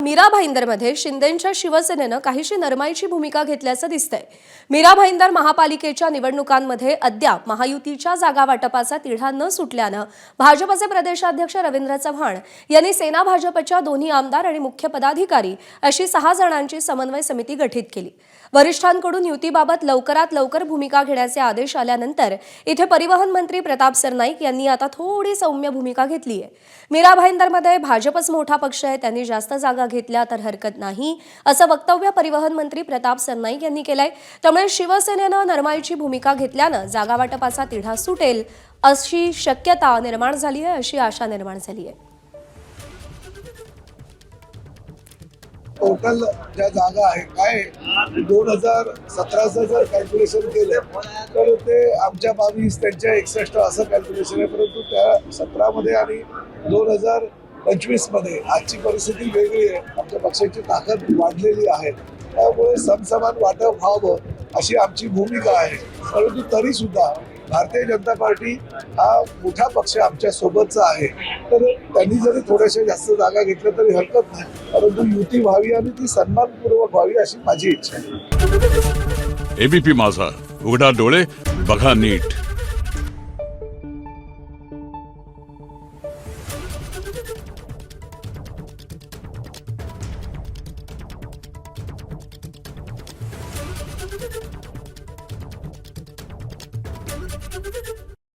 मीरा भाईंदरमध्ये शिंदेंच्या शिवसेनेनं काहीशी नरमाईची भूमिका घेतल्याचं दिसतंय। मीरा भाईंदर महापालिकेच्या निवडणुकांमध्ये अद्याप महायुतीच्या जागा वाटपाचा तिढा न सुटल्यानं भाजपचे प्रदेशाध्यक्ष रवींद्र चव्हाण यांनी सेना भाजपच्या दोन्ही आमदार आणि मुख्य पदाधिकारी अशी 6 जणांची समन्वय समिती गठीत केली। वरिष्ठांकडून युतीबाबत लवकरात लवकर भूमिका घेण्याचे आदेश आल्यानंतर इथे परिवहन मंत्री प्रताप सरनाईक यांनी आता थोडी सौम्य भूमिका घेतली आहे। मीरा भाईंदरमध्ये भाजपच मोठा पक्ष आहे, त्यांनी जास्त जागा घेतल्या तर हरकत नाही असं वक्तव्य परिवहन मंत्री प्रताप सरनाईक यांनी केलंय। त्यामुळे शिवसेनेनं नरमाईची भूमिका घेतल्यानं जागा वाटपाचा तिढा सुटेल अशी शक्यता निर्माण झाली आहे, अशी आशा निर्माण झाली आहे। टोटल ज्या जागा आहे काय 2017चं जर कॅल्क्युलेशन केलं तर ते आमच्या 22 त्यांच्या 61 असं कॅल्क्युलेशन आहे, परंतु त्या 17 मध्ये आणि 2025 मध्ये आजची परिस्थिती वेगळी आहे। आमच्या पक्षाची ताकद वाढलेली आहे, त्यामुळे समसमान वाटप व्हावं अशी आमची भूमिका आहे। परंतु तरी सुद्धा भारतीय जनता पार्टी हा मोठा पक्ष आमच्या सोबतचा आहे, तर त्यांनी जरी थोड्याशा जास्त जागा घेतल्या तरी हरकत नाही, परंतु युती व्हावी आणि ती सन्मानपूर्वक व्हावी अशी माझी इच्छा आहे। एबीपी माझा, उघडा डोळे बघा नीट।